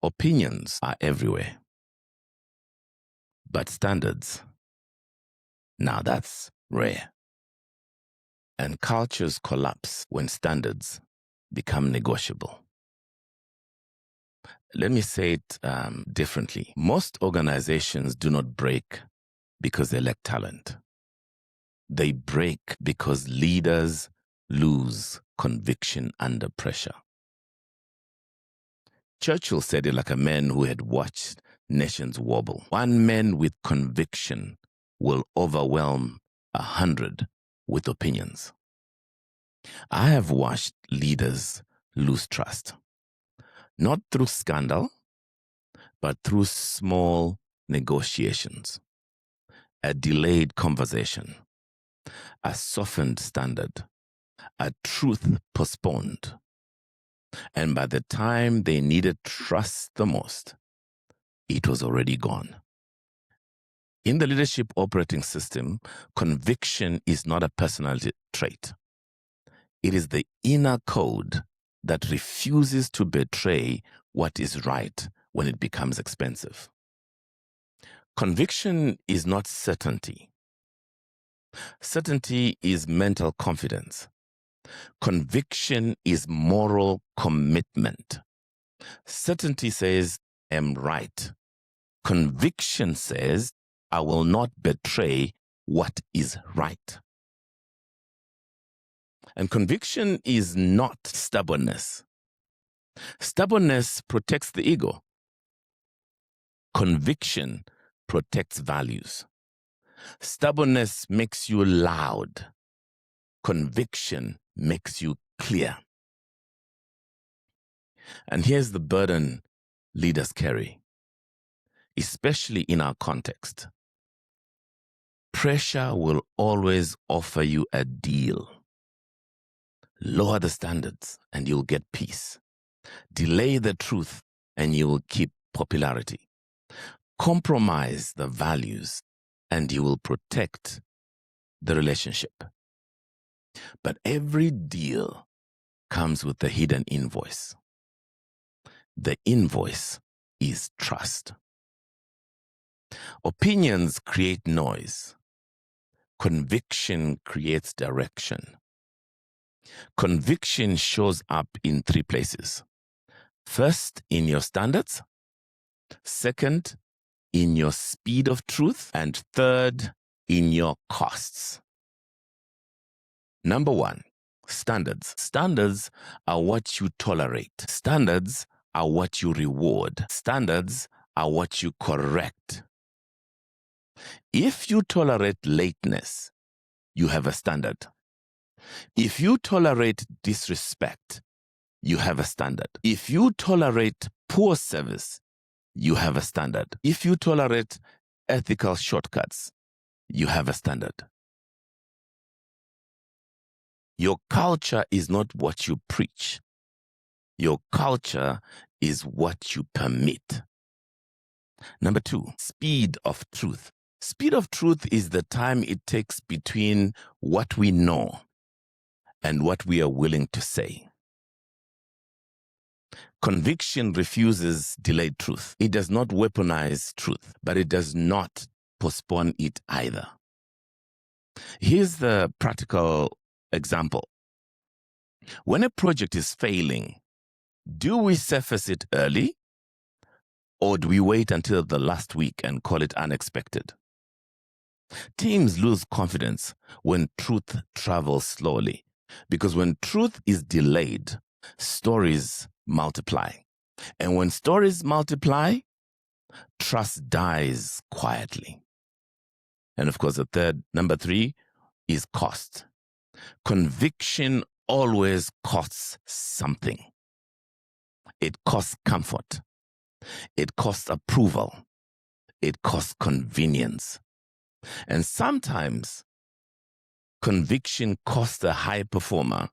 Opinions are everywhere. But standards, now that's rare. And cultures collapse when standards become negotiable. Let me say it differently. Most organizations do not break because they lack talent. They break because leaders lose conviction under pressure. Churchill said it like a man who had watched nations wobble. One man with conviction will overwhelm 100 with opinions. I have watched leaders lose trust, not through scandal, but through small negotiations, a delayed conversation, a softened standard, a truth postponed. And by the time they needed trust the most, it was already gone. In the leadership operating system, conviction is not a personality trait. It is the inner code that refuses to betray what is right when it becomes expensive. Conviction is not certainty. Certainty is mental confidence. Conviction is moral commitment. Certainty says, I'm right. Conviction says, I will not betray what is right. And conviction is not stubbornness. Stubbornness protects the ego. Conviction protects values. Stubbornness makes you loud. Conviction makes you clear. And here's the burden leaders carry, especially in our context. Pressure will always offer you a deal. Lower the standards and you'll get peace. Delay the truth and you will keep popularity. Compromise the values and you will protect the relationship. But every deal comes with a hidden invoice. The invoice is trust. Opinions create noise. Conviction creates direction. Conviction shows up in 3 places. First, in your standards. Second, in your speed of truth. And third, in your costs. Number 1, standards. Standards are what you tolerate. Standards are what you reward. Standards are what you correct. If you tolerate lateness, you have a standard. If you tolerate disrespect, you have a standard. If you tolerate poor service, you have a standard. If you tolerate ethical shortcuts, you have a standard. Your culture is not what you preach. Your culture is what you permit. Number 2, speed of truth. Speed of truth is the time it takes between what we know and what we are willing to say. Conviction refuses delayed truth. It does not weaponize truth, but it does not postpone it either. Here's the practical example. When a project is failing, do we surface it early or do we wait until the last week and call it unexpected? Teams lose confidence when truth travels slowly, because when truth is delayed, stories multiply. And when stories multiply, trust dies quietly. And of course, number 3 is cost. Conviction always costs something. It costs comfort. It costs approval. It costs convenience. And sometimes conviction costs a high performer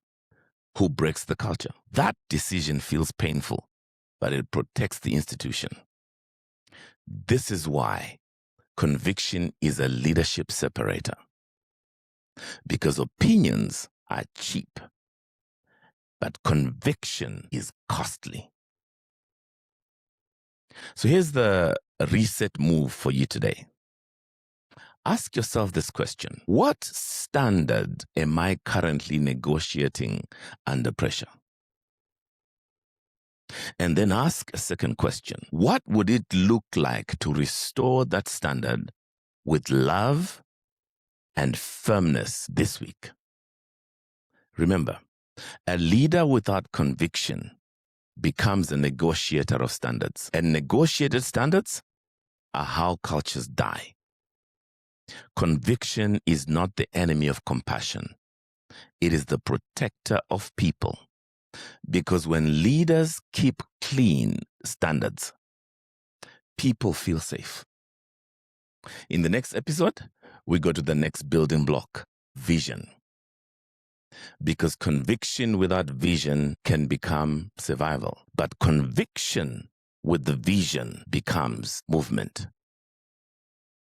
who breaks the culture. That decision feels painful, but it protects the institution. This is why conviction is a leadership separator. Because opinions are cheap, but conviction is costly. So here's the reset move for you today. Ask yourself this question: what standard am I currently negotiating under pressure? And then ask a second question: what would it look like to restore that standard with love and firmness this week? Remember, a leader without conviction becomes a negotiator of standards. And negotiated standards are how cultures die. Conviction is not the enemy of compassion. It is the protector of people. Because when leaders keep clean standards, people feel safe. In the next episode, we go to the next building block: vision. Because conviction without vision can become survival. But conviction with the vision becomes movement.